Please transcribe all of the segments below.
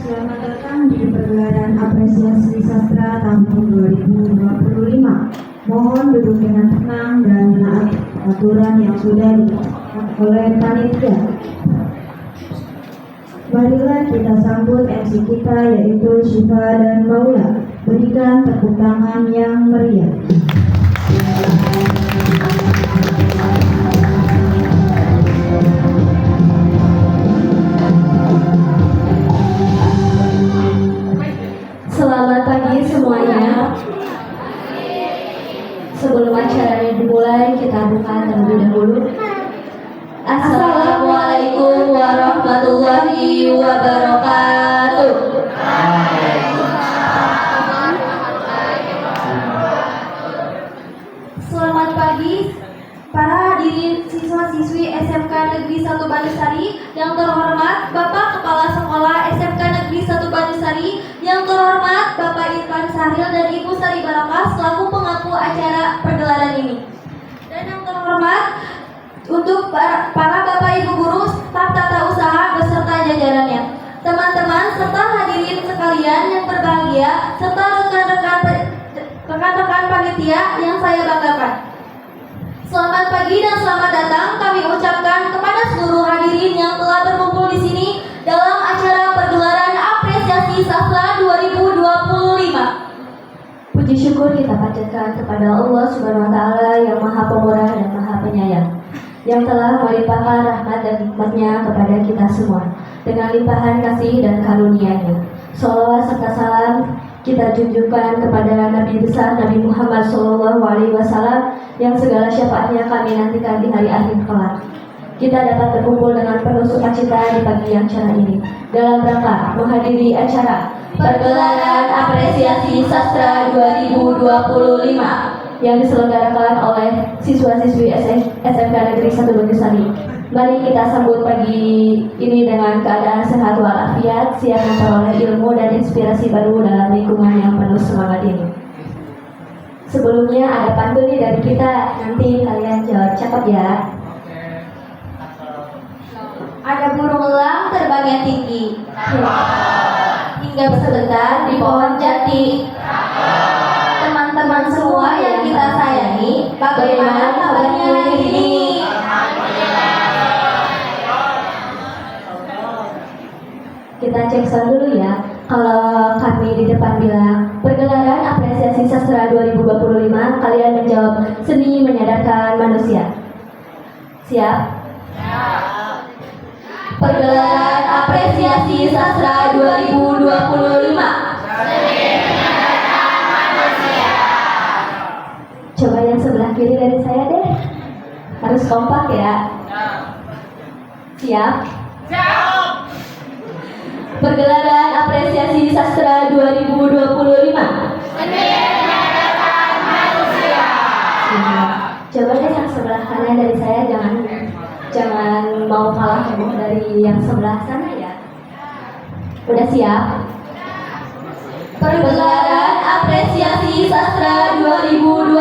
Selamat datang di pergelaran apresiasi sastra tahun 2025. Mohon duduk dengan tenang dan menaati aturan yang sudah ditetapkan oleh panitia. Marilah kita sambut MC kita yaitu Syifa dan Maula. Berikan tepuk tangan yang meriah. Selamat pagi semuanya. Sebelum acara dimulai, kita buka terlebih dahulu. Assalamualaikum warahmatullahi wabarakatuh. Selamat pagi para hadirin siswa-siswi SMK Negeri 1 Banusari yang terhormat Bapak Kepala Sekolah SMK Negeri 1 Banusari, yang terhormat Bapak Irfan Sahril dan Ibu Sari Barokah selaku pengaku acara pergelaran ini, dan yang terhormat untuk para Bapak Ibu guru, staf tata usaha beserta jajarannya, teman-teman serta hadirin sekalian yang berbahagia, serta rekan-rekan panitia yang saya banggakan. Selamat pagi dan selamat datang kami ucapkan kepada seluruh hadirin yang telah berkumpul di sini dalam acara pergelaran apresiasi sastra 2025. Puji syukur kita panjatkan kepada Allah Subhanahu wa taala yang Maha Pemurah dan Maha Penyayang, yang telah melimpahkan rahmat dan nikmatnya kepada kita semua dengan limpahan kasih dan karunia-Nya. Sholawat serta salam kita junjungkan kepada Nabi besar Nabi Muhammad SAW yang segala syafaatnya kami nantikan di hari akhir kelak. Kita dapat berkumpul dengan penuh sukacita di pagi yang cerah ini dalam rangka menghadiri acara pergelaran apresiasi sastra 2025 yang diselenggarakan oleh siswa-siswi SMK Negeri 1 Banusari. Mari kita sambut pagi ini dengan keadaan sehat walafiat, siap memperoleh ilmu dan inspirasi baru dalam lingkungan yang penuh semangat ini. Sebelumnya ada pantun nih dari kita, nanti kalian jawab cakep ya. Ada burung elang terbangnya tinggi, hingga sebentar di pohon jati. Teman-teman semua yang kita sayangi, bagaimana kabarnya hari ini? Kita cek sound dulu ya. Kalau kami di depan bilang pergelaran apresiasi sastra 2025, kalian menjawab seni menyadarkan manusia. Siap? Pergelaran apresiasi sastra 2025. Coba yang sebelah kiri dari saya deh. Harus kompak ya. Siap? Pergelaran apresiasi sastra 2025. Coba deh yang sebelah kanan dari saya, jangan mau kalah dari yang sebelah sana ya. Udah siap? Pergelaran apresiasi sastra 2025.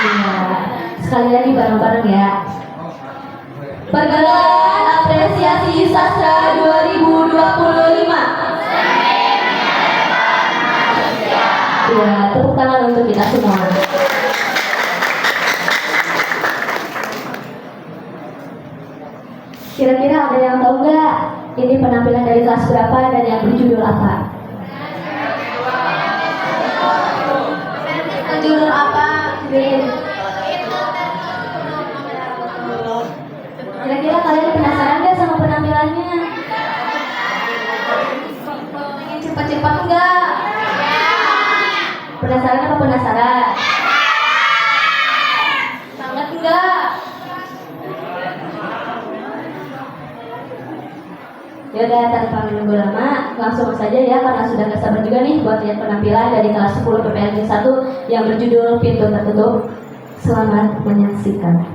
Ya, sekali lagi bareng-bareng ya. Pergelaran apresiasi sastra 2025. Ya, tepuk tangan untuk kita semua. Kira-kira ada yang tahu nggak ini penampilan dari kelas berapa dan yang berjudul apa? Judul apa? Kira-kira kalian penasaran nggak sama penampilannya? Ingin cepat-cepat nggak? Penasaran apa penasaran? Sangat enggak? Yaudah, tanpa menunggu lama, langsung saja ya, karena sudah gak sabar juga nih buat lihat penampilan dari kelas 10 PPLJ 1 yang berjudul Pintu Tertutup. Selamat menyaksikan.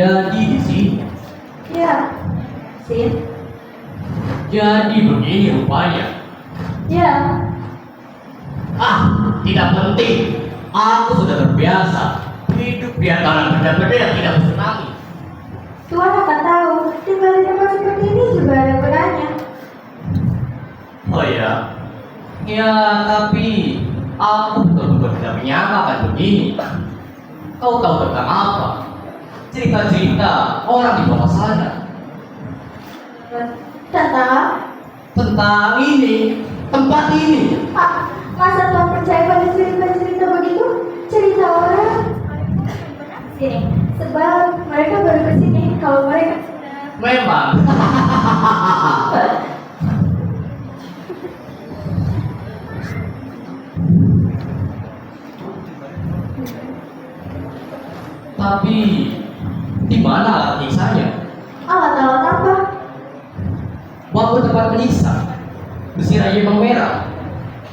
Jadi di sini. Ya, Sin. Jadi begini rupanya. Ya, Tidak penting. Aku sudah terbiasa hidup di antara benda-benda yang tidak bersenami. Tuhan akan tahu, tinggal di tempat seperti ini juga ada benarnya. Oh ya? Ya, tapi aku betul-betul tidak menyangka akan begini. Kau tahu tentang apa? Cerita-cerita orang di bawah sana. Tentang? Tentang ini, tempat ini. Masa Tuhan percaya pada cerita-cerita begitu? Cerita orang? Sini, sebab mereka baru kesini. Kalau mereka Memang. Tapi di mana alat nyiksanya? alat-alat apa? Waktu tempat menyiksa, besi rayap merah,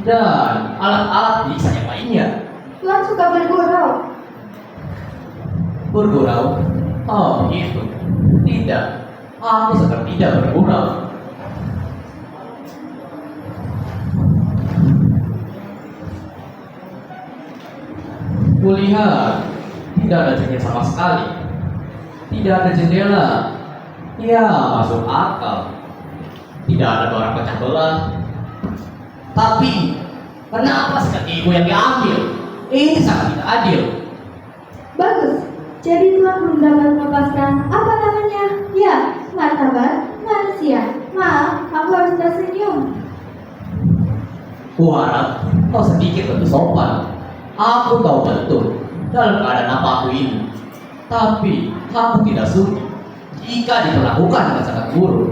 dan alat-alat nyiksa yang lainnya. Tuhan suka bergurau. Bergurau? Oh begitu. Tidak, aku sedang tidak bergurau. Kulihat tidak ada jendela sama sekali. Tidak ada jendela. Ya, masuk akal. Tidak ada barang pecah belah. Tapi kenapa sekali ibu yang diambil? Ini sangat tidak adil. Bagus. Jadi Tuhan belum dapat melepaskan apa namanya? Ya, martabat manusia. Maaf, aku harus tersenyum. Kuharap kau sedikit lebih sopan. Aku tahu betul dalam keadaan apa aku ini. Tapi aku tidak suka jika diperlakukan dengan sangat buruk.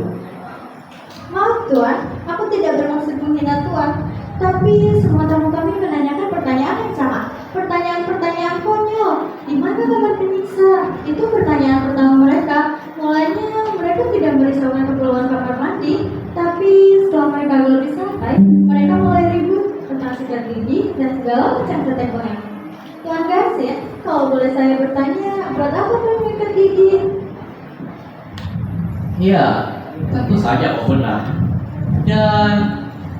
Maaf Tuan, aku tidak bermaksud menghina Tuan. Tapi semua tamu kami menanyakan pertanyaan yang sama. Pertanyaan-pertanyaan konyol. Di mana kamar penyiksa? Itu pertanyaan pertama mereka. Mulanya mereka tidak merisaukan keperluan kamar mandi. Tapi setelah mereka lebih santai, mereka mulai ribut tentang sikat gigi dan segala macam ketekonya. Tuan Garcia, kalau boleh saya bertanya, buat apa Tuan mengikat gigi? Ya, tentu saja kau benar. Dan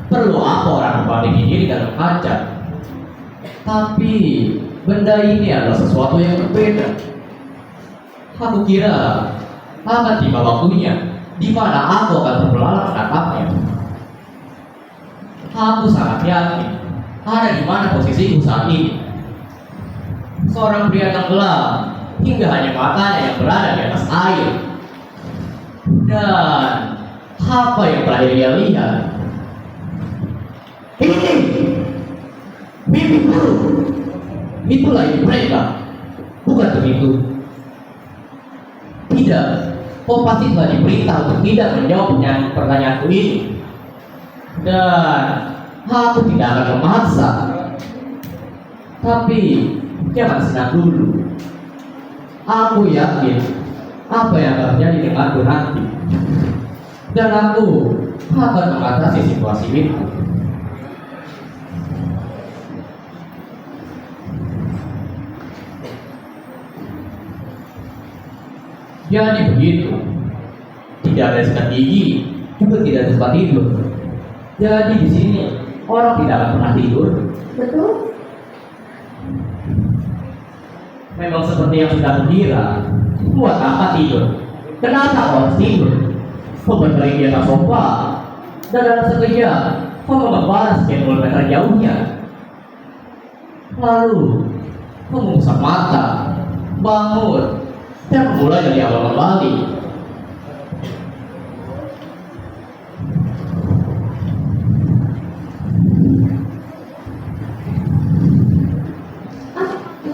perlu apa orang membandingin diri dalam kaca? Tapi benda ini adalah sesuatu yang berbeda. Aku kira akan tiba waktunya di mana aku akan berbelalang menatapnya. Aku sangat yakin ada di mana posisiku saat ini. Seorang pria tenggelam hingga hanya matanya yang berada di atas air. Dan apa yang telah dia lihat? Ini mimpi buruk. Itulah ini mereka. Bukan begitu. Tidak. Kau pasti telah diperintah untuk tidak menjawab pertanyaanku ini. Dan aku tidak akan memaksa. Tapi jangan senang dulu. Aku yakin apa yang akan terjadi denganku nanti. Dan aku akan mengatasi situasi itu. Jadi begitu. Tidak ada sikat gigi, juga tidak ada tempat tidur. Jadi di sini orang tidak akan pernah tidur. Betul? Memang seperti yang sudah mengira. Buat apa tidur? Kenapa kau harus tidur? Kau berbaring di atas sofa, dan dalam sekejap kau mengembara sekian kilometer jauhnya. Lalu kau mengusap mata, bangun, dan mulai dari awal kembali.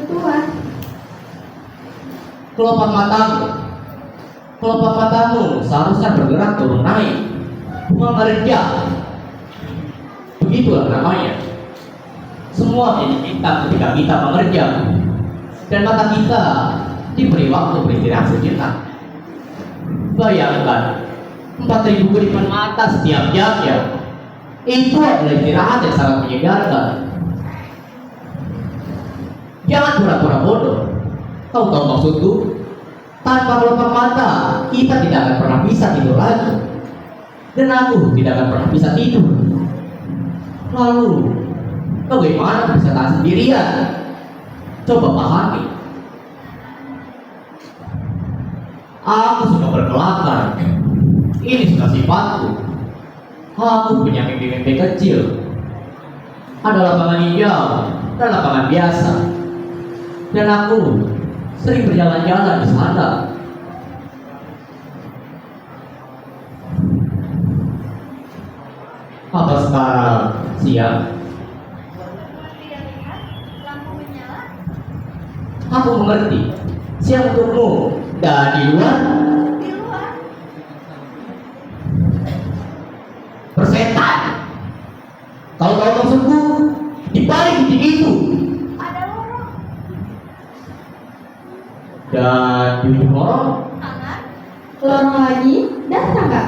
Tuhan. Kelopak matamu seharusnya bergerak turun naik, mengerja. Begitulah namanya. Semua menjadi hitam ketika kita mengerja, dan mata kita diberi waktu beristirahat sejenak. Bayangkan 4.000 kedipan mata setiap jamnya. Itu adalah istirahat yang sangat menyegarkan. Jangan pura-pura bodoh. Kau tahu maksudku? Tanpa kelopak mata, kita tidak akan pernah bisa tidur lagi. Dan aku tidak akan pernah bisa tidur. Lalu, bagaimana bisa tahan sendirian? Coba pahami. Aku suka berkelakar. Ini sudah sifatku. Aku punya mimpi-mimpi kecil. Ada lapangan hijau dan lapangan biasa. Dan aku sering berjalan-jalan di sana. Apa sekarang siang? Aku mengerti. Siang untukmu. Dan di luar? Persetan. Kalau tahu maksudku, di balik titik itu Ada lorong. dan di ujung lorong Lorong lagi dan tangga.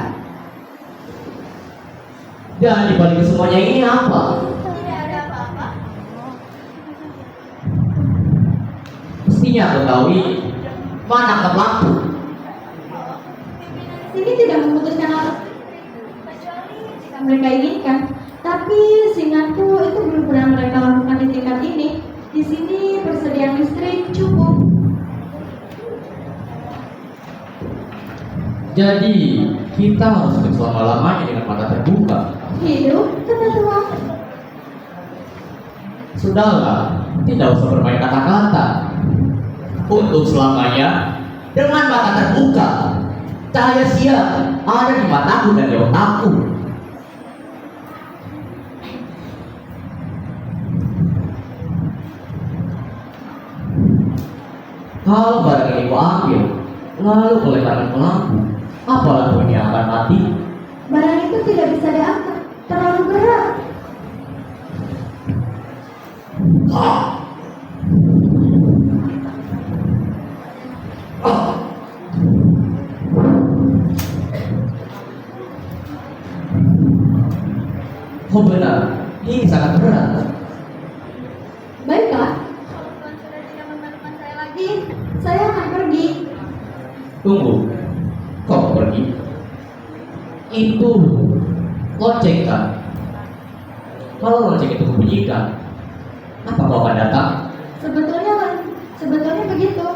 dan di balik semuanya ini apa? Tidak ada apa-apa. Mestinya aku tahu ini. Mana ke lampu? Sini tidak memutuskan apa kecuali jika mereka inginkan. Tapi seingatku itu belum pernah mereka lakukan di tingkat ini. Di sini persediaan listrik cukup. Jadi kita harus hidup selama-lamanya dengan mata terbuka. Hidup ketentuan. Sudahlah, tidak usah bermain kata-kata. Untuk selamanya dengan mata terbuka. Cahaya siang ada di mataku dan di otakku. Kalau barang ini ku ambil, lalu ku lemparkan ke lampu, apa lampunya akan mati? Barang itu tidak bisa diangkat, terlalu berat. Ah! Ah! Oh benar, ini sangat berat. Baiklah, kalau Tuhan sudah tidak membantu saya lagi, saya akan pergi. Tunggu, kau pergi? Itu lonceng kan? Kalau lonceng itu kubunyikan, apa kau akan datang? Sebetulnya begitu.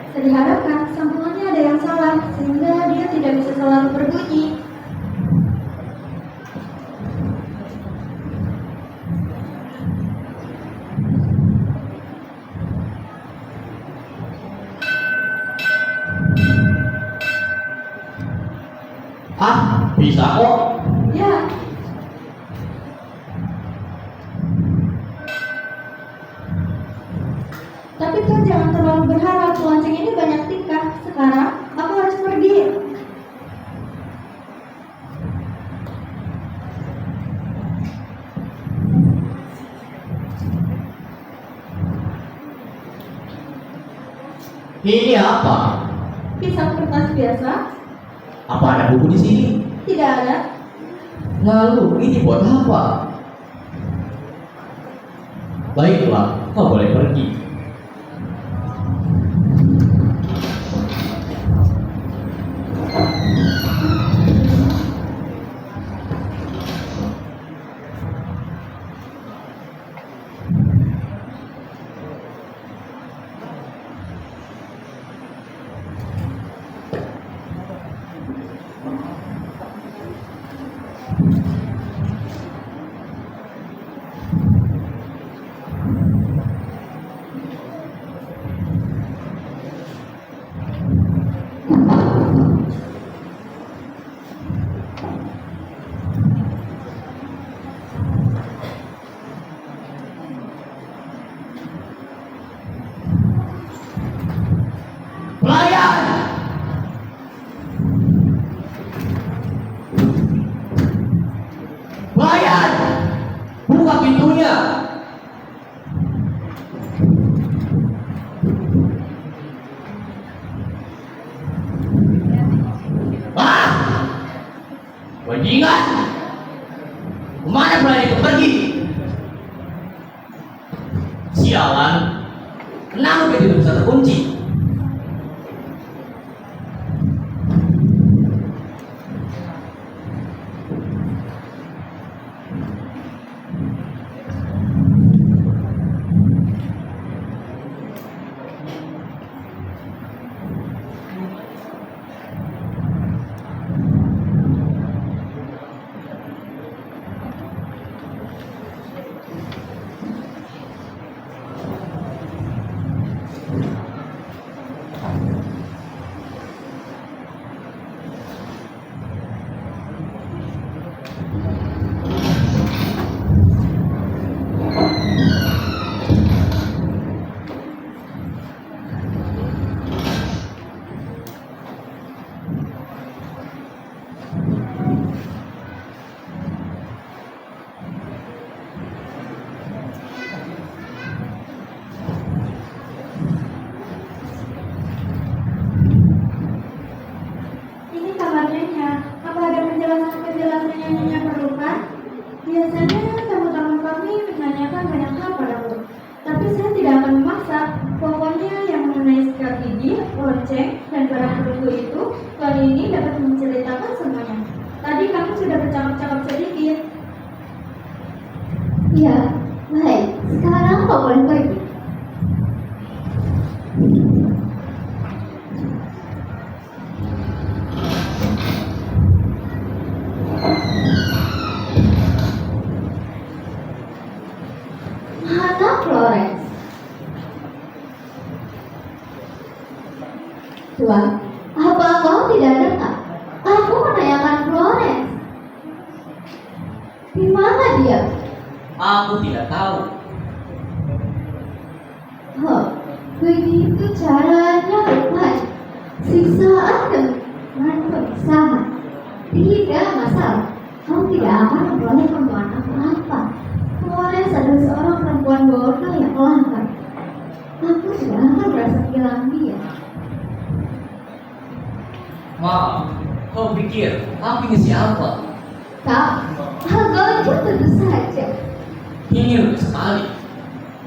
Bisa diharapkan sambungannya ada yang salah sehingga dia tidak bisa selalu berbunyi. Ah, bisa kok. Ya, tapi Tuhan jangan terlalu berharap lonceng ini banyak tingkah. Sekarang aku harus pergi. Ini apa? Pisau kertas biasa? Apa ada buku di sini? Tidak ada. Lalu ini buat apa? Baiklah, kau boleh pergi. Pelayan! Pelayan! Buka pintunya! Ah! Bajingan! Kemana pelayan itu pergi? Sialan! Kenapa pintu itu bisa terkunci? padanya. Apa ada penjelasan-penjelasan yang Nyonya perlukan? Biasanya tamu-tamu kami menanyakan banyak hal padaku. Tapi saya tidak akan memaksa. Pokoknya yang mengenai sikat gigi, lonceng, dan barang perunggu itu, kali ini dapat menceritakan semuanya. Tadi kami sudah bercakap-cakap sedikit. Ya, baik. Sekarang kau boleh pergi. Mana Florence? Tuan, apa kau tidak dengar? Aku menanyakan Florence. Di mana dia? Aku tidak tahu. Oh, begitu caranya rupanya. Siksaan dengan pemisahan. Tidak masalah. Kau tidak akan memperoleh temuan apa-apa. Florence adalah seorang perempuan bodoh yang langka. Aku tidak akan merasa kehilangan dia. Maaf, kau pikir aku ini siapa? Kau, agaknya tentu saja. Ini lucu sekali.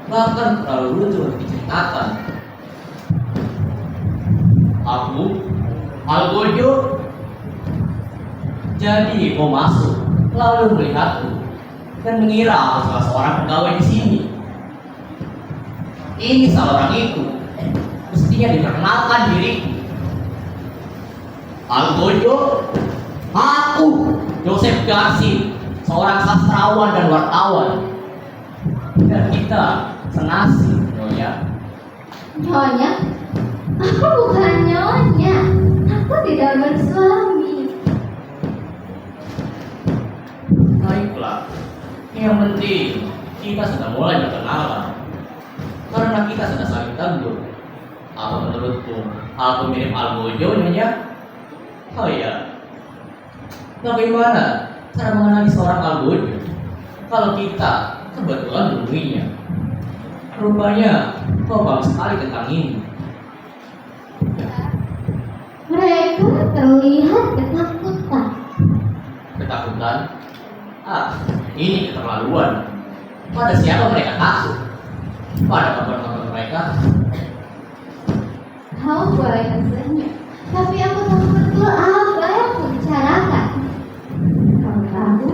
Bahkan terlalu lucu untuk diceritakan. Aku, Algojo. Jadi kau masuk, lalu melihatku dan mengira aku salah seorang pegawai di sini. Ini salah orang itu. Mestinya diperkenalkan diriku. Algojo, aku Joseph Garcia, seorang sastrawan dan wartawan. Dan kita senasib, Nyonya. Nyonya? Aku bukan nyonya. Aku tidak bersuami. Baiklah, yang penting kita sudah mulai berkenalan. Karena kita sudah saling tegur. Apa menurutmu aku mirip Algojo, Nyonya? Oh iya. Bagaimana cara mengenali seorang Algojo kalau kita kebetulan menemuinya? Rupanya kau paham sekali tentang ini. Mereka terlihat ketakutan. Ketakutan? Ah, ini keterlaluan. Pada siapa mereka takut? Pada kabar-kabar mereka? Kau boleh tersenyum, tapi aku tahu betul apa yang aku bicarakan. Kau tahu,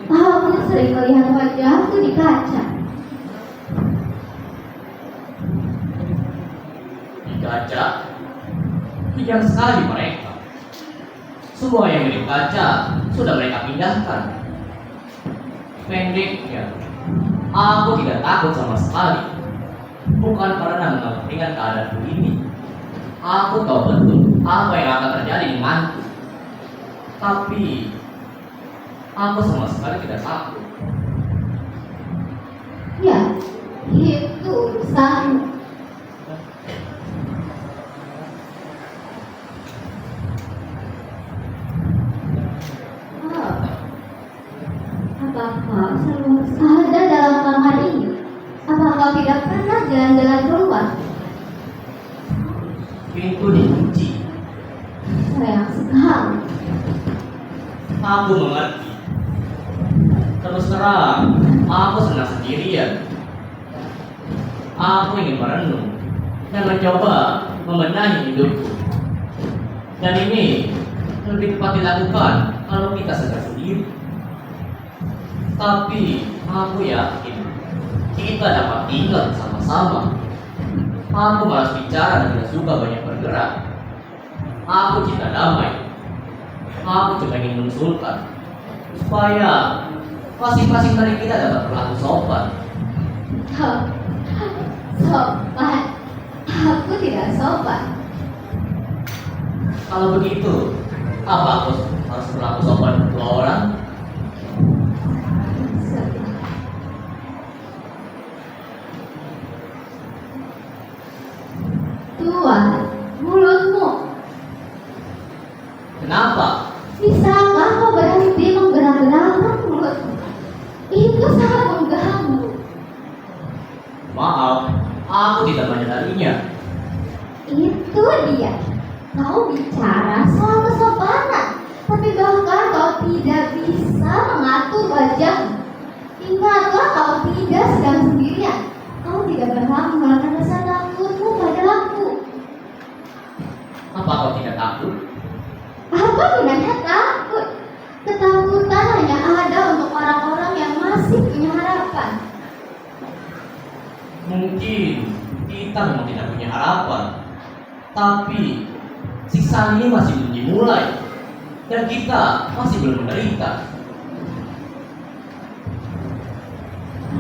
aku sering melihat wajahku di kaca. Di kaca? Bijak sekali mereka. Semua yang mirip kaca sudah mereka pindahkan. Pendeknya, aku tidak takut sama sekali. Bukan karena mengenal keadaanku ini. Aku tahu betul apa yang akan terjadi denganku. Tapi aku sama sekali tidak takut. Ya, itu urusanmu. Oh, apakah selalu ada dalam kamar ini? Apakah tidak pernah jalan-jalan keluar? Pintu dikunci. Sayang sekali. Aku mengerti. Terus terang, aku senang sendirian. Aku ingin merenung dan mencoba membenahi hidupku. Dan ini lebih tepat dilakukan kalau kita sedang sendiri. Tapi aku yakin kita dapat tinggal bersama-sama. Aku malas bicara dan tidak suka banyak bergerak. Aku cinta damai. Aku cuma ingin mengusulkan supaya masing-masing dari kita dapat berlaku sopan. Sopan? Aku tidak sopan. Kalau begitu, apa aku harus berlaku sopan ke dua orang? Tuan, mulutmu. Kenapa? Bisakah kau berhenti menggerak-gerakkan mulutmu? Itu sangat mengganggu. Maaf, aku tidak menyadarinya. Itu dia. Kau bicara soal kesopanan. Mungkin kita memang tidak punya harapan, tapi siksaan ini masih belum dimulai dan kita masih belum menderita.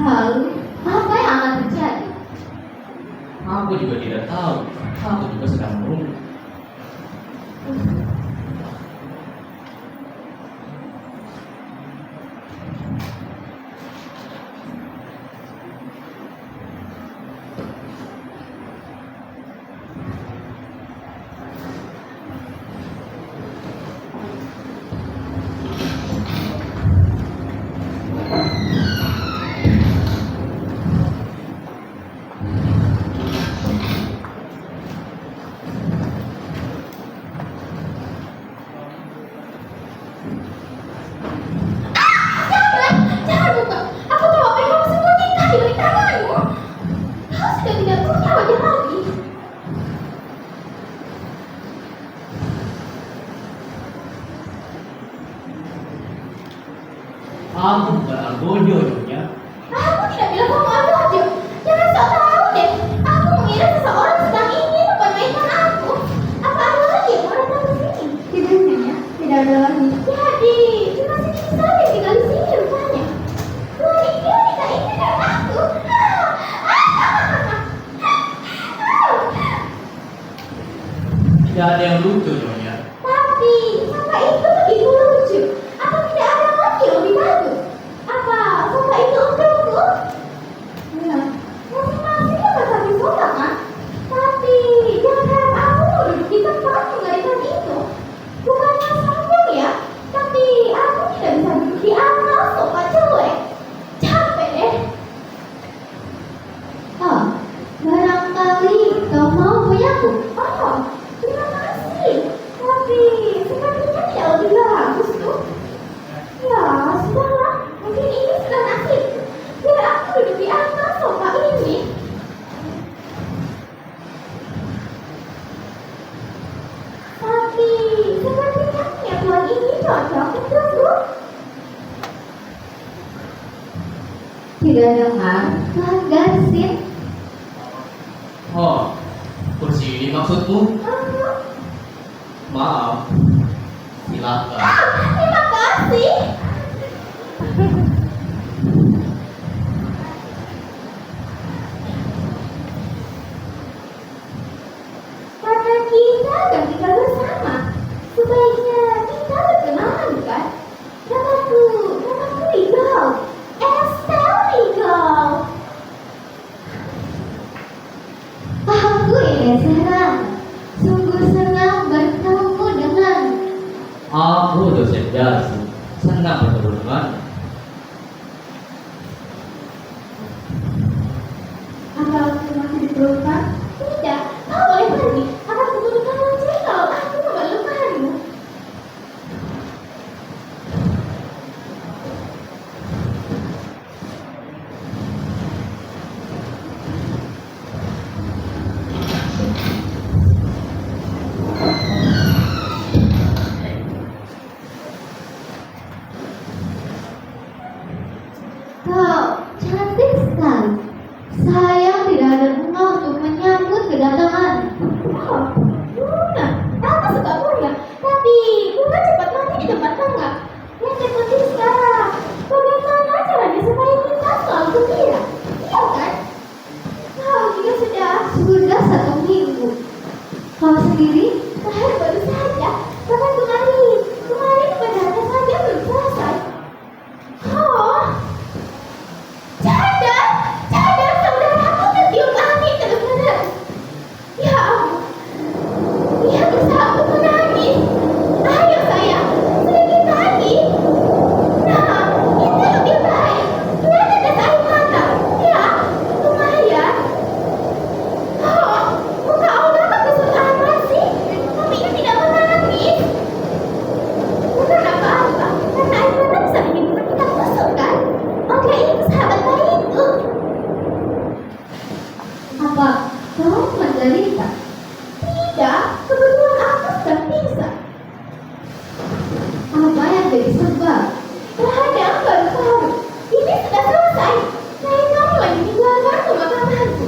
Lalu, apa yang akan terjadi? Aku juga tidak tahu. Aku juga sedang menunggu. Jangan buka. Aku tahu apa yang kamu sembunyikan di balik tanganmu. Kau sudah tidak punya wajah lagi. Aku bukan Argojo, Nyonya. Aku tidak bilang kamu Argojo. Jangan sok tahu deh. Aku mengira seseorang sedang ingin mempermainkan aku. Apa ada lagi yang mau datang ke sini? Tidak Nyonya, tidak ada lagi. Jadi, cuma sedikit saja yang tinggal di sini rupanya. Kau pikir tidak ini dengan aku? Tidak ada yang lucu, Nyonya. Tapi, apa itu begitu lucu? Apa tidak ada lagi yang lebih bagus? Apa sofa itu untukku? Ya, Masing-masing dapat satu sofa kan? Tapi, jangan harap aku duduk di tempat mengerikan itu. Bukannya sombong ya, tapi aku tidak bisa duduk di atas sofa jelek. Capek deh. Oh, barangkali kau mau punyaku. Oh, terima kasih. Tapi sepertinya tidak lebih bagus tuh. Ya, sudahlah. Mungkin ini sudah nasib. Biar aku duduk di atas sofa ini. Tapi sepertinya tuan ini cocok untukku. Tidak dengar, Tuhan Garsin. Oh, kursi ini maksudku? Maaf. Silakan. Terima kasih. Karena kita akan tinggal bersama, sebaiknya kita berkenalan kan? Namaku Rigau, Estelle Rigau. Aku Ines Serang, sungguh senang bertemu dengan. Aku dosen Darsi. Senang bertemu dengan. apa aku masih diperlukan? Tidak, kau boleh pergi. Akan kututup lonceng kalau aku memerlukanmu. Kau cantik sekali. Sayang tidak ada bunga untuk menyambut kedatangan. Oh, bunga. Aku suka bunga. Tapi bunga cepat mati di tempat tangga. Yang terpenting sekarang, bagaimana caranya supaya kita selalu gembira? Iya kan? Kau juga sudah 1 minggu. Kau sendiri terakhir baru saja. Bahkan kemarin sebenarnya saja belum selesai. Oh, cadar saudaraku tertiup angin terus-menerus. Ya ampun, dia berusaha untuk menangis. Ayo sayang, sedikit lagi. Nah, itu lebih baik. Dia tetes air mata. Ya, lumayan. Oh, muka Allah kusut amat sih. Tapi dia tidak menangis. Bukan apa-apa, karena air mata bisa bikin muka kita kusut kan? Oke, itu sahabat baikku. Apa kau menderita? Tidak, kebetulan aku sedang pingsan. Apa yang jadi sebab? Terhadap baru-baru. Ini sudah selesai. Saya kamu lagi meninggalkan pemakamanku.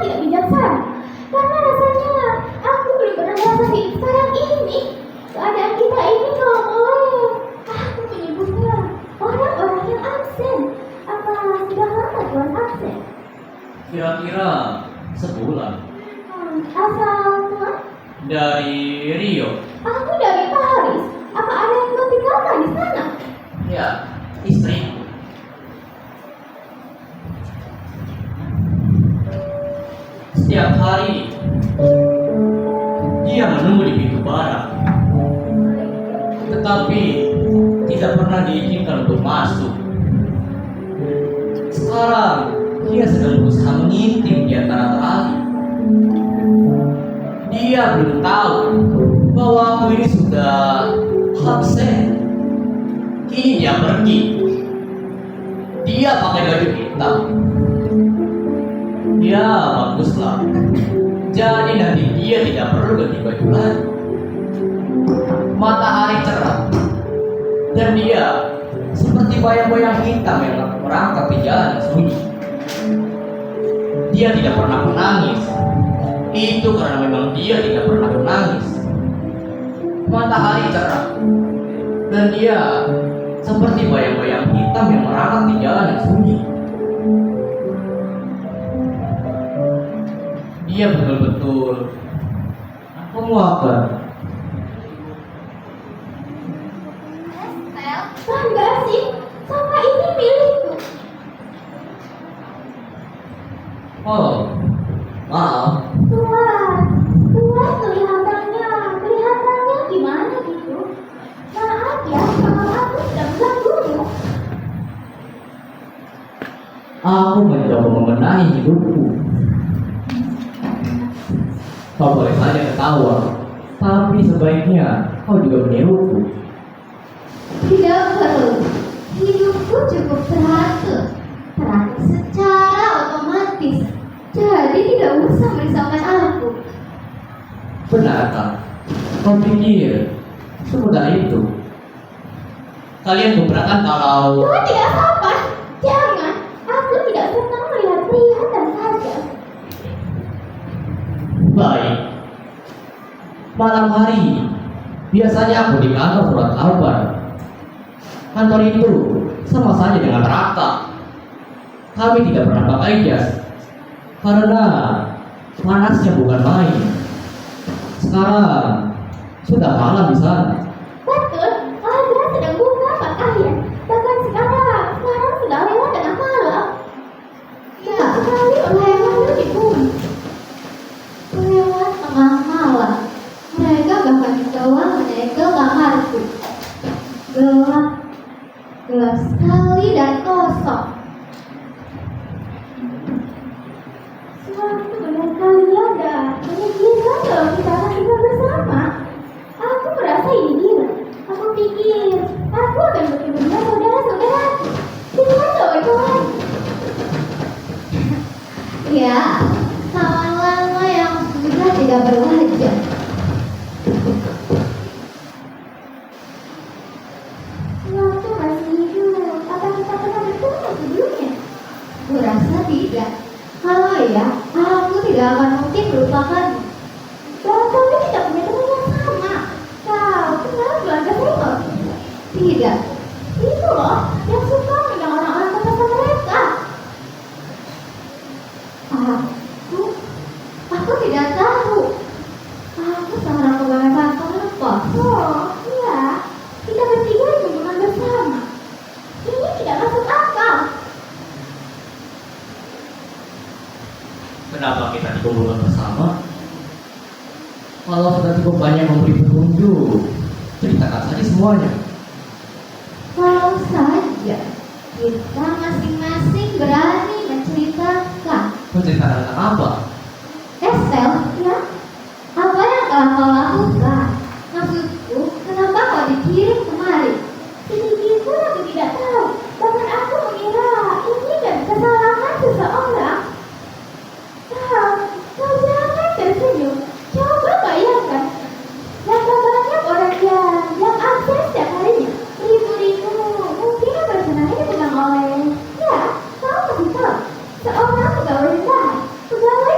tidak bijaksana. Karena rasanya aku belum pernah merasa hidup sekarang ini. Keadaan kita ini kalau aku menyebutnya orang-orang yang absen. Apa sudah lama Tuhan absen? Kira-kira sebulan. Asal Tuhan? Dari Rio. Aku dari Paris. Apa ada yang belum tinggalkan di sana? Ya, istri. Setiap hari dia menunggu di pintu barat, tetapi tidak pernah diizinkan untuk masuk. Sekarang dia sedang berusaha mengintip di antara tali. Dia belum tahu bahwa aku ini sudah absen. Kini dia pergi. Dia pakai baju hitam. Ya, baguslah. Jadi nanti dia tidak perlu ganti baju lagi. Matahari cerah. Dan dia seperti bayang-bayang hitam yang merangkak di jalan yang sunyi. Dia tidak pernah menangis. Itu karena memang dia tidak pernah menangis. Matahari cerah. Dan dia seperti bayang-bayang hitam yang merangkak di jalan yang sunyi. Dia betul-betul memuakkan. Enggak sih, sama ini milikku. Oh, maaf. Tuhan kelihatannya gimana gitu? Maaf ya, kalau aku sudah mengganggumu. Aku mencoba membenahi hidupku. Kau boleh saja ketawa, tapi sebaiknya kau juga meniruku. Tidak perlu. Hidupku cukup teratur secara otomatis. Jadi tidak usah merisaukan aku. Benarkah? Kau pikir semudah itu? Kalian keberatan kalau... Tuhan tidak sopan. Jangan. Aku tidak senang melihat kelihatan saja. Baik. Malam hari biasanya aku di kantor surat kabar. Kantor itu sama saja dengan neraka. Kami tidak pernah pakai jas karena panasnya bukan main. Sekarang sudah malam di sana. Betul. Anda sedang buka pakaian. Bahkan sekarang sudah lewat tengah malam. Ya, sekali lewat di bumi. Lewat tengah malam. Mereka bahkan mencoba menyegel kamarku. Gelap sekali dan kosong. Suatu melihat kalian dan menyedihkan kalau kita akan tinggal bersama. Aku merasa ini gila. Aku pikir aku akan bertemu dengan saudara-saudara. Dengan kawan-kawan. Ya, kawan lama yang sudah tidak berwajah. Waktu masih hidup, apa kita pernah bertemu sebelumnya? Kurasa tidak. Kalau ya, aku tidak akan mungkin melupakanmu. Barangkali kita punya teman yang sama. Kau kenal keluarga Sengok? Tidak. Itu loh, yang suka megang orang-orang kesana mereka. Aku tidak tahu. Aku seorang pegawai kantor pos. Oh, iya. Kita bertiga hubungan bersama. Ini tidak masuk akal. Kenapa kita dikumpulkan bersama? Kalau sudah cukup banyak memberi petunjuk, ceritakan saja semuanya. Kalau saja kita masing-masing berani menceritakan. Menceritakan tentang apa? Estel, ya? Apa yang telah kau lakukan? Maksudku, kenapa kau dikirim kemari? Sedikit pun aku tidak tahu. Bahkan aku mengira ini kan kesalahan seseorang. Kau jangan tersenyum. Coba bayangkan. Berapa banyak orang yang absen setiap harinya? Ribu-ribu. Mungkin personalnya dipegang oleh... Ya, kau masih tahu. Seorang pegawai rendahan. Pegawai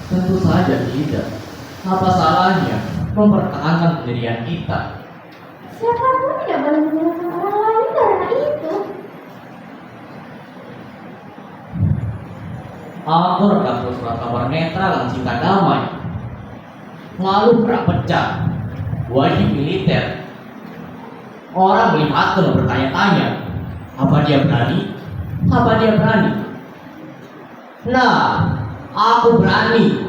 Tentu saja tidak. Apa salahnya mempertahankan pendirian kita? Siapapun tidak boleh menyalahkan orang lain karena itu. Aku rekam surat kabar netral dan cinta damai. Lalu perang pecah. Wajib militer. Orang melihatku dan bertanya-tanya, apa dia berani? Apa dia berani? Nah, aku berani.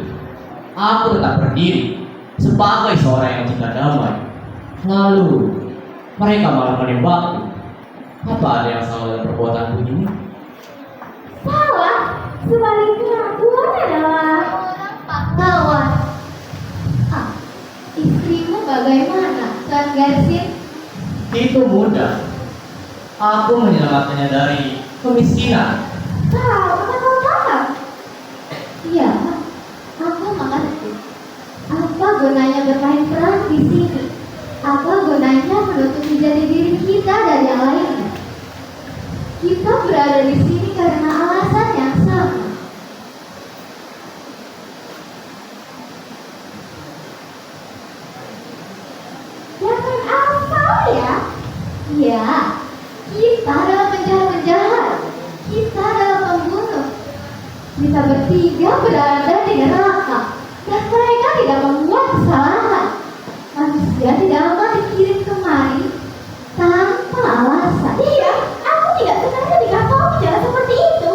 Aku tetap berdiri sebagai seorang yang cinta damai. Lalu mereka malah menembakku. Apa ada yang salah dalam perbuatanku ini? Salah. Sebaliknya, Tuhan adalah orang pahlawan. Ah, istrimu bagaimana, Tuan Garsin? Itu mudah. Aku menyelamatkannya dari kemiskinan. Kau, apa kau paham? Iya, aku mengerti. Apa gunanya bermain peran di sini? Apa gunanya menutupi jati diri kita dari yang lainnya? Kita berada di sini karena alasan yang sama. Jangan asal ya. Ya, kita adalah penjahat-penjahat. Kita adalah pembunuh. Kita bertiga berada di neraka. Dan mereka tidak membuat kesalahan. Manusia tidak akan dikirim kemari tanpa alasan. Iya, aku tidak senang ketika kau bicara seperti itu.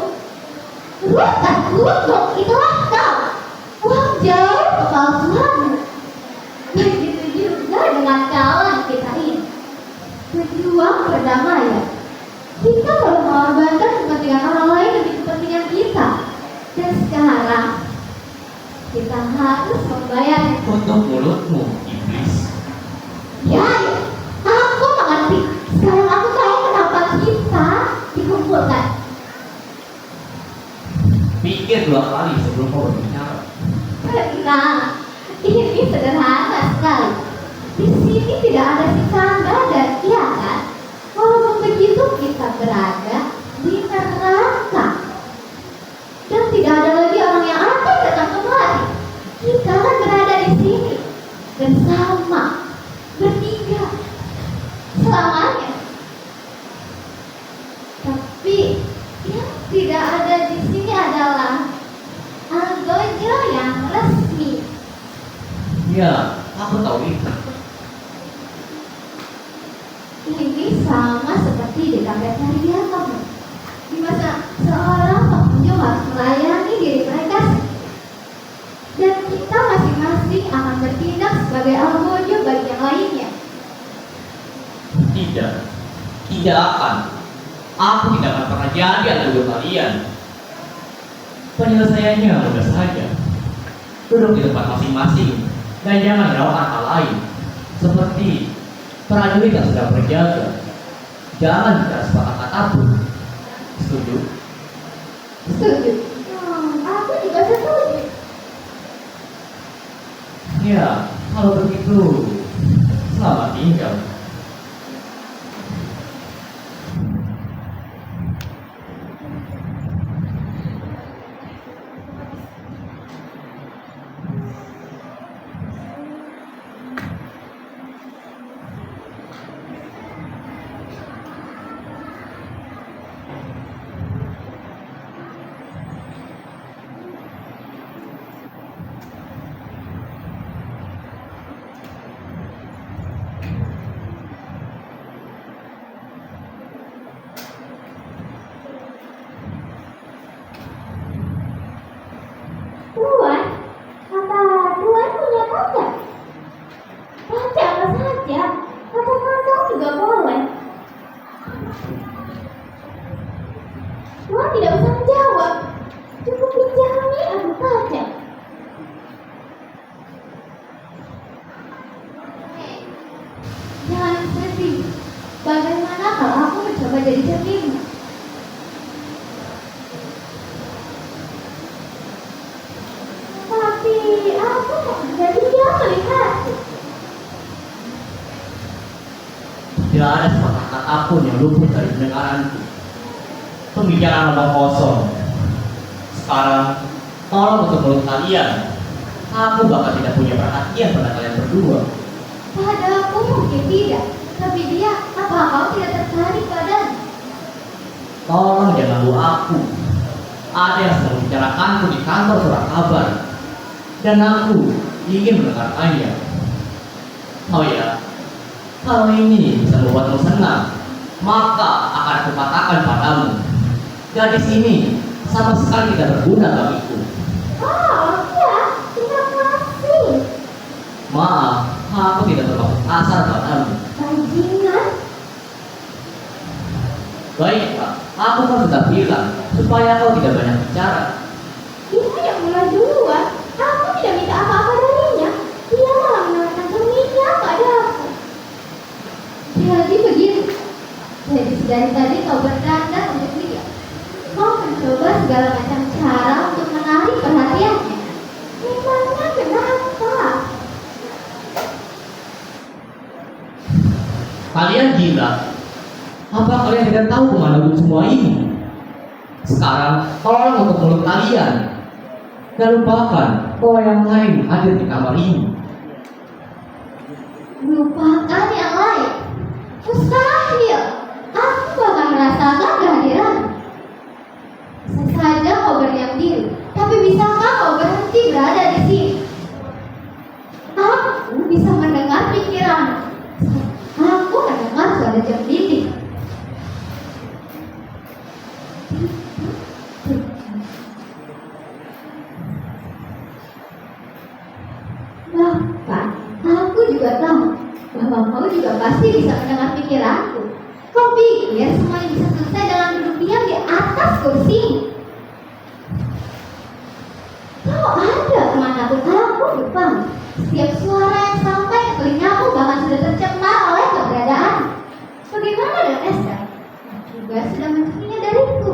Rutan, kutuk, itulah kau. Wajar kepalsuanmu. Begitu juga dengan kawan kita ini. Berjuang perdamaian. Kita perlu mengorbankan kepentingan orang lain demi kepentingan kita. Dan sekarang kita harus membayar. Untuk mulutmu, iblis. Ya, aku mengerti. Sekarang aku tahu kenapa kita dikumpulkan. Pikir 2 kali sebelum kau berbicara. Tenang, ini sederhana sekali. Di sini tidak ada siksaan badan, iya kan? Walaupun begitu kita berada di neraka. Dan tidak ada lagi orang yang akan datang kemari. Kita kan berada di sini bersama, bertiga, selamanya. Tapi yang tidak ada di sini adalah Algojo yang resmi. Ya, aku tahu itu. Ini sama seperti di kafeteria kamu. Di mana seorang pengunjung harus melayani diri mereka sendiri. Dan kita masing-masing akan bertindak sebagai algojo bagi yang lainnya. Tidak. Tidak akan. Aku tidak akan pernah jadi algojo kalian. Penyelesaiannya mudah saja. Duduk di tempat masing-masing dan jangan melakukan hal lain. Seperti prajurit yang sedang berjaga. Jangan bicara sepatah kata pun. Setuju? Setuju. Aku juga setuju. Ya, kalau begitu, selamat tinggal. Tuan, apa Tuan punya kaca? Kaca apa saja? Kaca kantong juga boleh. Tuan tidak usah menjawab. Cukup pinjami aku kaca. Jangan sedih. Bagaimana kalau aku mencoba jadi cermin? Tapi aku jadi dia melihat. Tidak ada sepatah kata pun yang luput dari pendengaranku. Pembicaraan omong kosong. Sekarang Tolong untuk mulut kalian. Aku bahkan tidak punya perhatian pada kalian berdua. Padaku mungkin tidak, tapi dia, apa kau tidak tertarik padanya? Tolong jangan ganggu aku. Ada yang sedang membicarakanku di kantor surat kabar, dan aku ingin mendengarkannya. Oh ya, kalau ini bisa membuatmu senang, maka akan aku katakan padamu, gadis ini sama sekali tidak berguna bagiku. Oh, ya, terima kasih. Maaf, aku tidak bermaksud kasar padamu. Bajingan, Baiklah, aku kan sudah bilang supaya kau tidak banyak bicara. dia yang mulai duluan. Aku tidak minta apa-apa darinya. Dia malah menawarkan suaminya padaku. Jadi begitu. Jadi dari tadi kau berdandan untuk dia. Kau mencoba segala macam cara untuk menarik perhatiannya. Memangnya kenapa? Kalian gila? Apa kalian tidak tahu kemana dulu semua ini? Sekarang tolong untuk mulut kalian dan lupakan bahwa yang lain hadir di kamar ini. Lupakan yang lain. Mustahil. Aku bahkan merasakan kehadiran. Bisa saja kau berdiam diri, tapi bisakah kau berhenti berada di sini? Aku bisa mendengar pikiran. Aku mendengar suara jam dinding. Bahkan aku juga tahu bahwa kau juga pasti bisa mendengar pikiranku. Kau pikir semuanya bisa selesai dengan duduk diam di atas kursi? Kau ada kemanapun aku depan. Setiap suara yang sampai ke telingaku bahkan sudah tercemar oleh keberadaan. Bagaimana dengan Esther? Juga sudah mencurinya dariku.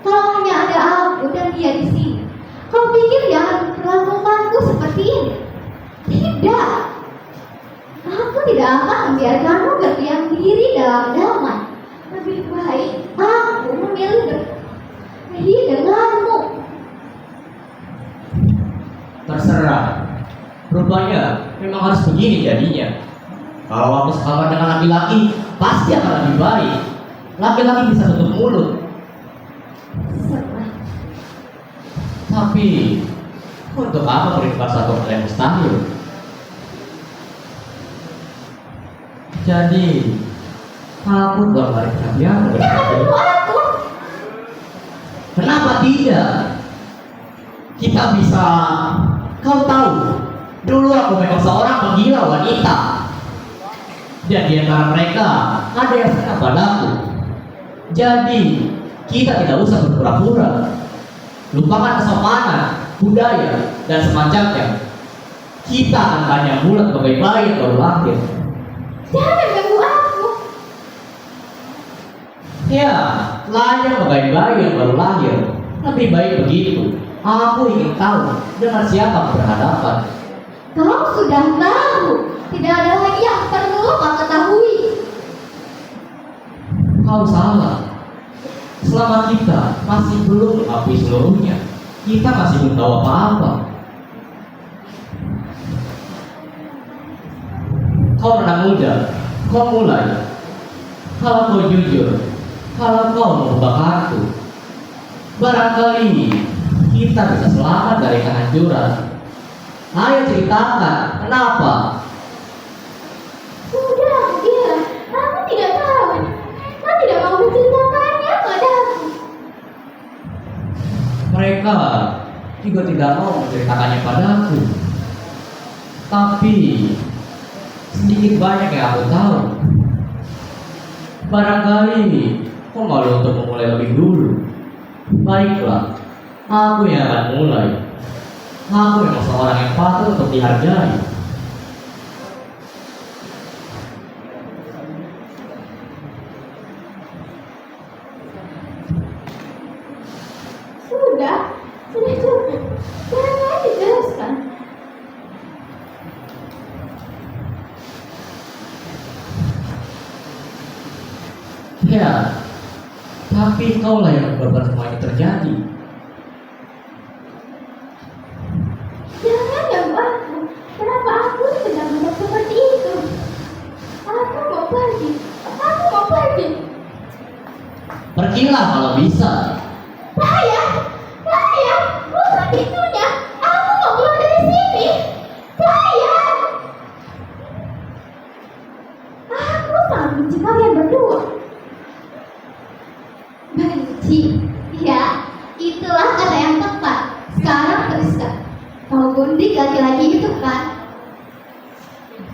Kalau hanya ada aku dan dia di sini, kau pikir dia akan memperlakukanku seperti ini? Tidak. Aku tidak akan membiarkanmu berdiam diri dalam damai. Lebih baik aku memilih berpergi denganmu. Terserah. Rupanya memang harus begini jadinya. Kalau aku sekamar dengan laki-laki, pasti akan lebih baik. Laki-laki bisa tutup mulut. Serah. Tapi untuk apa merindukan satu hal yang mustahil? Jadi aku telah mari kalian. Jangan bunuh aku. Kenapa tidak? Kita bisa. Kau tahu, dulu aku memang seorang penggila wanita. Dan di antara mereka ada yang senang padaku. Jadi kita tidak usah berpura-pura. Lupakan kesopanan, budaya, dan semacamnya. Kita akan banyak bulat sebagai bayi yang baru lahir. Jangan ganggu aku. Ya, layak sebagai bayi yang baru lahir. Lebih baik begitu. Aku ingin tahu dengan siapa aku berhadapan. Kau sudah tahu. Tidak ada lagi yang perlu kau ketahui. Kau salah. Selama kita masih belum mengakui seluruhnya, kita masih belum tahu apa-apa. Kau menang muda, kau mulai. Kalau kau jujur, kalau kau membakar barangkali kita bisa selamat dari kehancuran. Ayo ceritakan, kenapa? Sudah aku bilang, aku tidak tahu. Kau tidak mau menceritakannya padaku. Mereka juga tidak mau menceritakannya padaku. Tapi sedikit banyak yang aku tahu. Barangkali kau malu untuk memulai lebih dulu. Baiklah, aku yang akan mulai. Aku memang seorang yang patut untuk dihargai. Sudah cukup. Jangan dijelaskan. Ya, tapi kaulah yang membuat semua ini terjadi. Pergilah kalau bisa. Saya, buka pintunya. Aku mau keluar dari sini. Saya. Aku sangat benci kalian berdua. Benci? Ya, itulah kata yang tepat. Sekarang Friska, kau gundik laki-laki itu kan?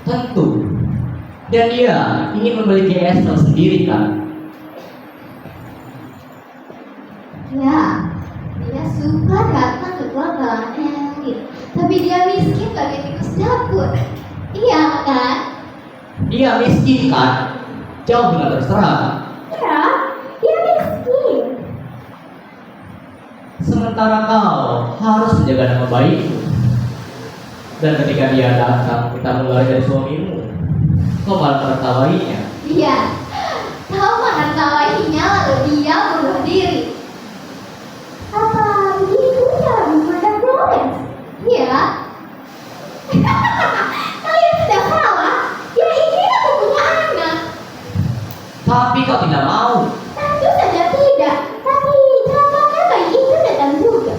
Tentu. Dan dia ingin memiliki Esther sendiri kan? Ya, dia suka datang ke kalangan elit. Tapi dia miskin bagai tikus dapur. Iya kan? Dia miskin kan? Jauh dengan terus terang. Ya, dia miskin. Sementara kau harus menjaga nama baikmu. Dan ketika dia datang kita mulai dari suamimu, kau malah tertawainya. Iya, kau menertawainya lalu dia bunuh diri. Apa begitu cara memandang Florence? Iya. Kalian sudah salah. Dia ingin aku punya anak. Tapi kau tidak mau. Tentu saja tidak. Tapi contohnya bayi itu datang juga.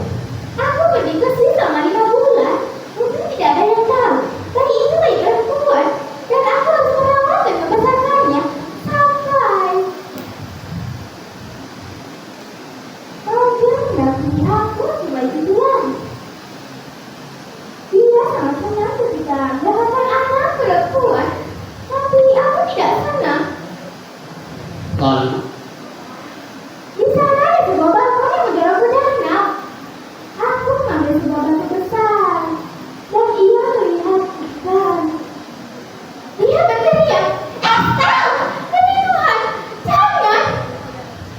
Aku berdiskusi selama 5 bulan. Mungkin tidak ada yang tahu. Bayi itu bayi perempuan. Dan aku harus merawat dan membesarkannya. Sampai dia mendampingi aku cuma itu lagi. Dia sangat senang ketika mendapatkan anak perempuan. Tapi aku tidak senang. Lalu Di sana ada sebuah balkon yang menjorok ke danau. Aku mengambil sebuah batu besar dan ia melihat ikan. Dia berteriak, "Esther, demi Tuhan, jangan!"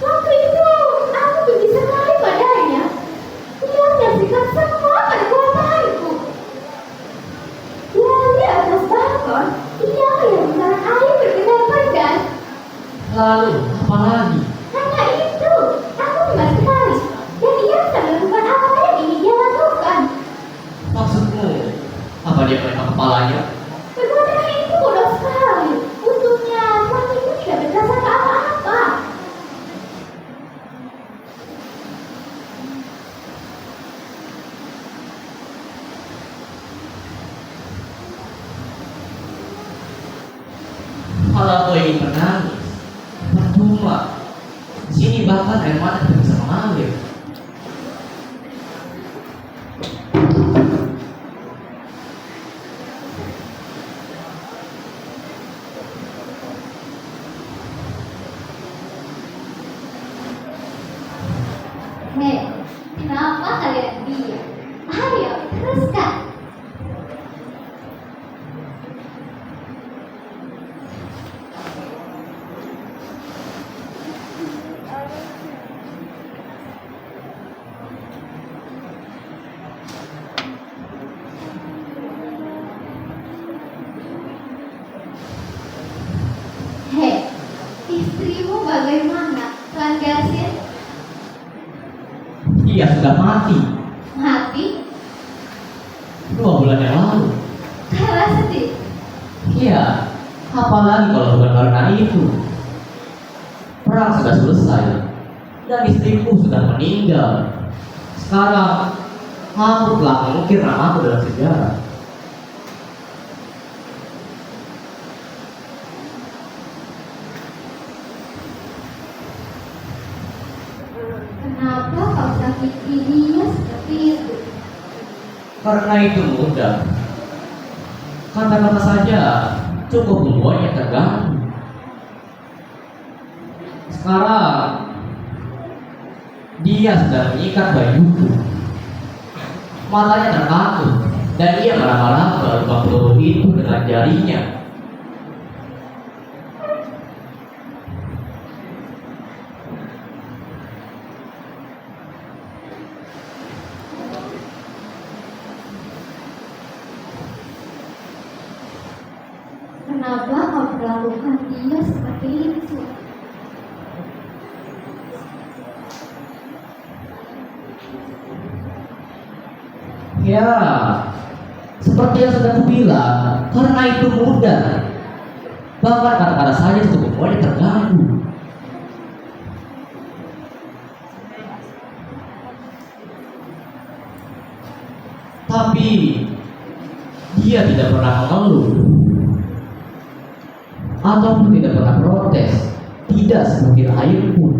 Waktu itu aku benci sekali padanya. Dia menyaksikan semua perbuatanku. Di atas balkon, ia melihat bundaran air berkedar-kedar. Lalu apa lagi? Hanya itu, aku cemas sekali. Dan ia bisa melakukan apa yang ingin dia lakukan. Maksudmu apa dia menekan kepalanya? Perbuatan itu bodoh sekali. Untungnya suami itu tidak berprasangka apa-apa. Kalau kau ingin menangis, percuma. Di sini bahkan air mata tidak bisa mengalir. Hei, kenapa kalian diam? Ayo, teruskan. Hei, istrimu bagaimana, Tuan Garcia? Dia sudah mati Mati? 2 bulan yang lalu. Karena sedih. Iya, apalagi kalau bukan karena itu. Perang sudah selesai dan istriku sudah meninggal. Sekarang aku telah mengukir namaku dalam sejarah. Kenapa kau sakiti dia seperti itu? Karena itu mudah. Kata-kata saja cukup membuatnya terganggu. Sekarang dia sedang menyikat bajuku. Matanya terkatup dan ia meraba-raba lubang peluru itu dengan jarinya. Kenapa kau perlakukan dia seperti itu? Ya, seperti yang sudah kubilang, karena itu mudah. Bahkan kata-kata saja cukup membuatnya terganggu. Tapi dia tidak pernah mengeluh ataupun tidak pernah protes, tidak sebutir air pun.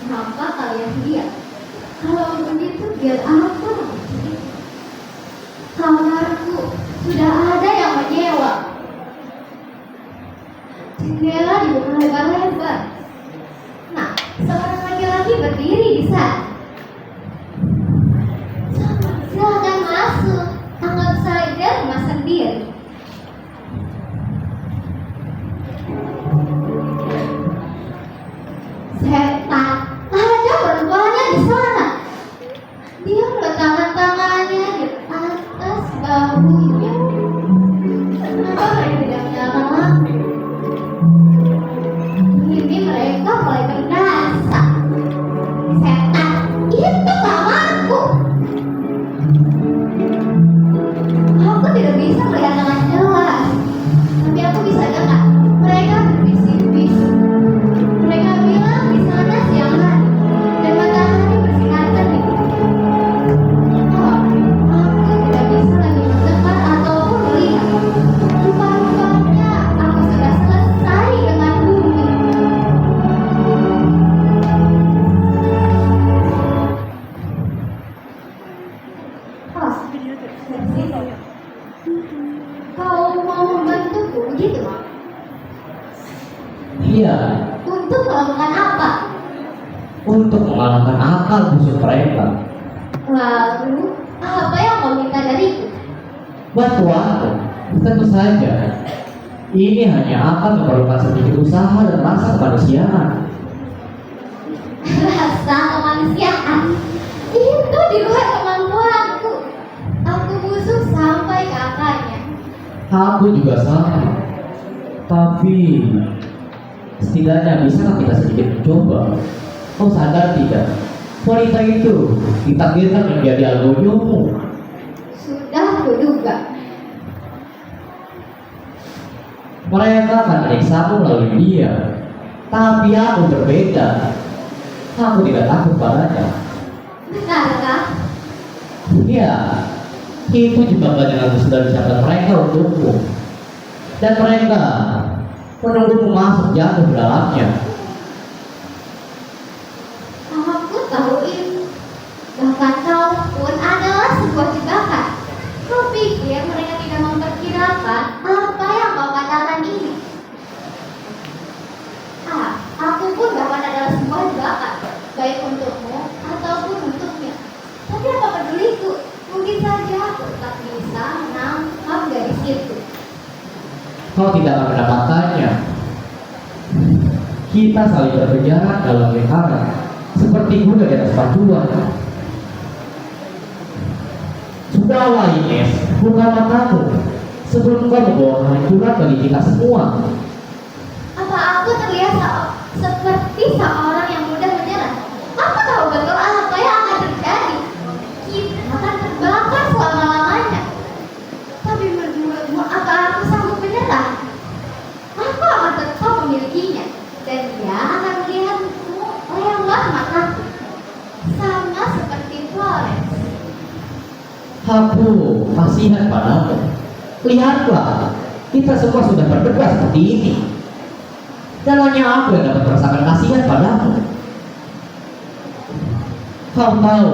Kenapa kalian diam? Kalau begitu biar apa? Kamarku sudah ada yang menyewa. Jendela dibuka lebar-lebar. Nah, seorang laki-laki berdiri di sana. Silakan masuk. Anggap saja rumah sendiri. Setan, ada perempuannya di sana. Dia meletakkan tangannya di atas bahunya. Kenapa mereka tidak menyalakan lampu? Ini mereka mulai berdasa. Setan, itu kamarku. Aku tidak bisa melihat dengan jelas, tapi aku bisa dengar mereka berbisik-bisik. Mereka bilang di sana siang hari dan matahari bersinar terik. Oh, aku tidak bisa lagi mendengar ataupun melihat. Rupa-rupanya aku sudah selesai dengan bumi. Oh, kau mau membantuku begitu? Iya, Untuk melakukan apa? untuk mengalahkan akal busuk mereka. Lalu, apa yang kau minta dariku? Bantuanku, tentu saja. Ini hanya akan memerlukan sedikit usaha dan rasa kemanusiaan. Rasa kemanusiaan itu di luar kemampuanku. Aku busuk sampai ke akarnya. Aku juga sama. Tapi setidaknya bisa kita sedikit mencoba. Kau sadar tidak? Wanita itu ditakdirkan menjadi algojomu. Sudah kuduga. Mereka akan menyiksamu melalui dia. Tapi aku berbeda. Aku tidak takut padanya. Benarkah? Iya, itu jebakan yang aku sudah disiapkan mereka untukku. Dan mereka menunggumu masuk jatuh ke dalamnya. Aku tahu itu. Bahkan kau pun adalah sebuah jebakan. Kau pikir mereka tidak memperkirakan apa yang kau katakan ini? Aku pun bahkan adalah sebuah jebakan, baik untukmu ataupun untuknya. Tapi apa peduliku? Mungkin saja aku tetap bisa menangkap gadis itu. Kau tidak akan mendapatkannya. Kita saling berkejaran dalam lingkaran, seperti kuda di atas pacuan. Sudahlah Ines, buka matamu sebelum kau membawa kehancuran bagi kita semua. Apa aku terlihat seperti seorang yang mudah menyerah? Aku tahu betul apa yang akan terjadi. Kita akan terbakar selama-lamanya. Tapi menurutmu apa aku sanggup menyerah? Aku akan tetap memilikinya. Dan dia akan melihatmu lewat mataku. Sama seperti Florence. Aku kasihan padamu. Lihatlah, kita semua sudah berdebat seperti ini. Dan hanya aku yang dapat merasakan kasihan padamu. Kau tahu,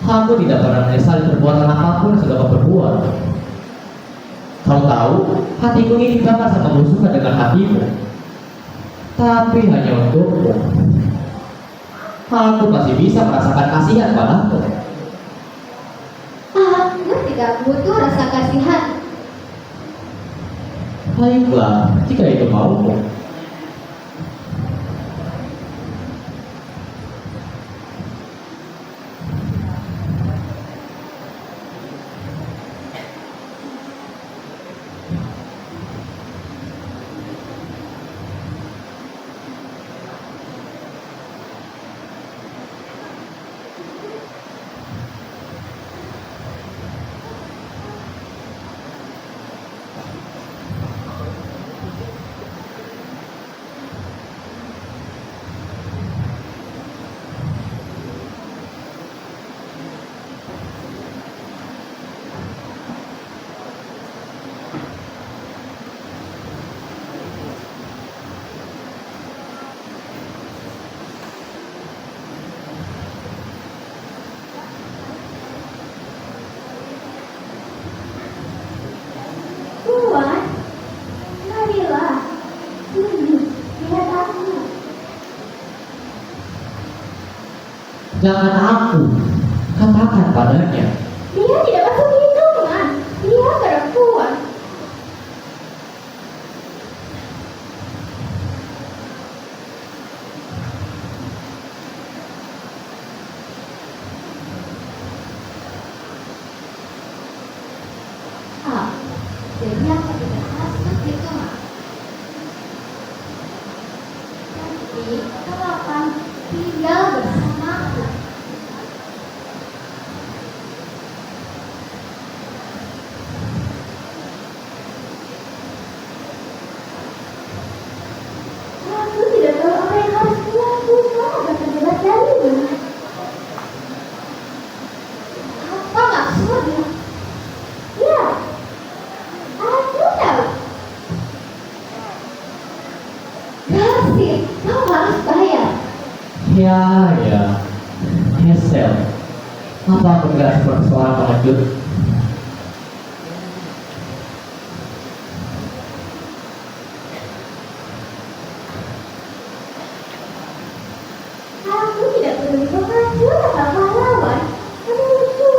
aku tidak pernah menyesali perbuatan apapun yang sudah kau perbuat. Kau tahu, hatiku ini dibakar sama musuhnya dengan hatimu. Tapi hanya untukmu. Aku masih bisa merasakan kasihan padamu. Aku tidak butuh rasa kasihan. Baiklah, jika itu maumu. Jangan aku. Katakan padanya. Dia tidak masuk hitungan. Dia perempuan. Jadi aku tidak masuk hitungan. Tapi kau akan tinggal bersamaku. Aku tidak tahu apa yang harus kulakukan agar terbebas darimu. Apa maksudnya? Ya, aku tahu. Kasih, kau harus bayar. Ya, Hazel. Apa aku tidak seperti seorang pengecut? Aku tidak peduli pengajar atau pahlawan. Itu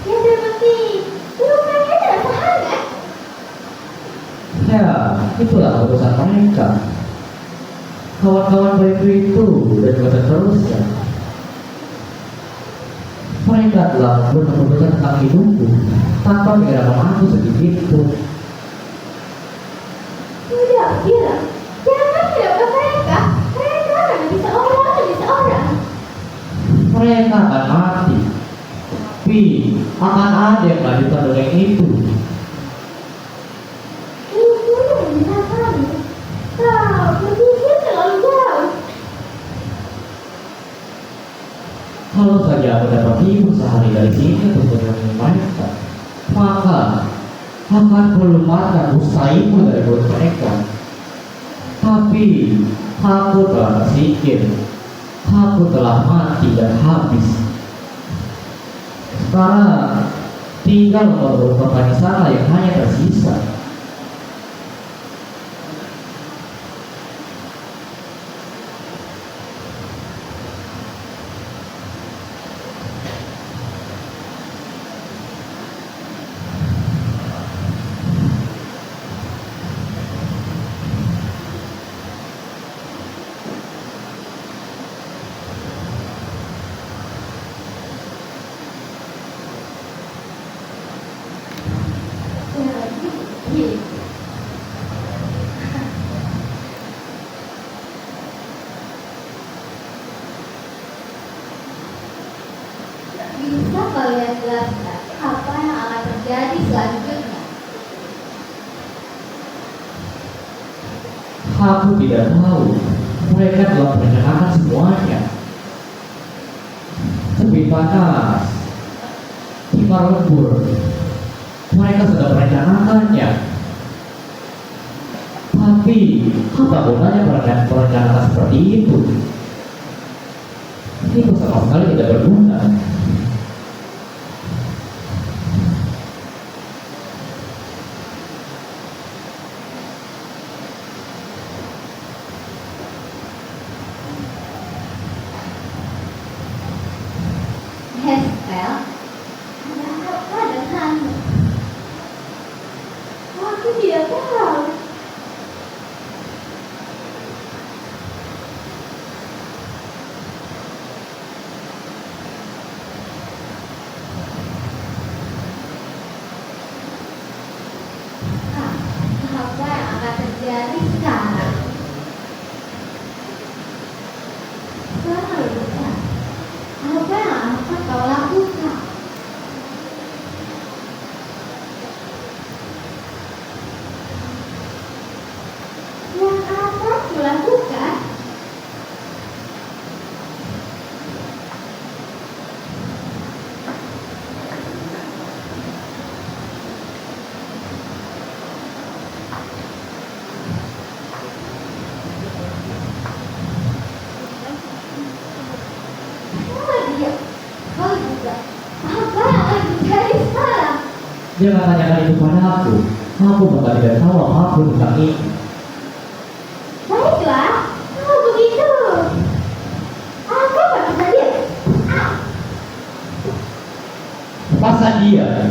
yang terpenting lukanya terasa hangat. Ya, itulah urusan mereka. Kawan-kawan baikku itu dan juga seterusnya. Mereka telah berbicara tentang hidupku tanpa mengira aku sedikit pun. Tidak, bilang. Jangan hilangkan mereka. Mereka akan menjadi seorang demi seorang. Mereka akan mati. Tapi akan ada yang melanjutkan dongeng itu. Itu yang memisahkanmu. Kau berpikir terlalu jauh. Kalau saja aku dapat hibur sehari dari sini untuk menemui mereka, maka akan melumatkan usaimu dari mulut mereka. Tapi aku telah tersikir, aku telah mati dan habis. Sekarang tinggal nomor pertanyaan sana yang hanya tersisa. Jadi, bisa kalian jelaskan apa yang akan terjadi selanjutnya? Aku tidak tahu. Mereka telah merencanakan semuanya. Lebih panas, timar lembur. Mereka sudah merencanakannya. Tapi apa gunanya perencanaan seperti itu? Itu sama sekali tidak berguna. Hestel, ada apa denganmu? Aku tidak tahu. Apa yang akan terjadi sekarang? Selanjutnya, Apa yang akan kau lakukan? yang akan kulakukan Dia, kau juga. Apa yang akan terjadi sekarang? Jangan tanyakan itu pada aku. Aku bahkan tidak tahu apapun tentang ini. baiklah. Kalau begitu, aku baru saja dia.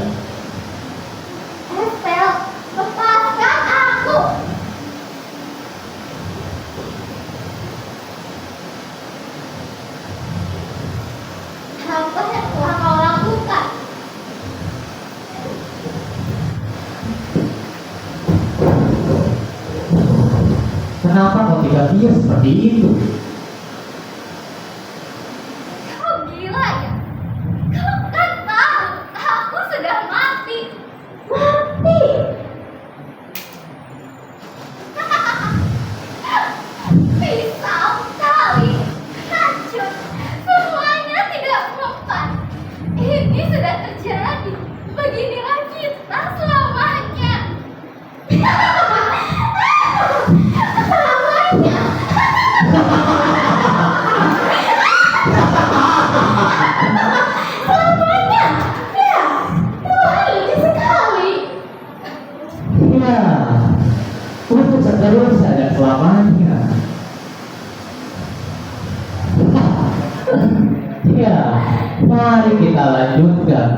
Estel, lepaskan aku. Apa yang telah kau lakukan? Kenapa kau tinggal dia seperti itu? Kau gila ya? Kau kan tahu aku sudah mati. Mati? Pisau, tali, racun, semuanya tidak mempan. Ini sudah terjadi. Beginilah kita selamanya. Selamanya. Selamanya. Ya, Tuhan lucu sekali. Ya, untuk seterusnya dan selamanya. Ya, mari kita lanjutkan.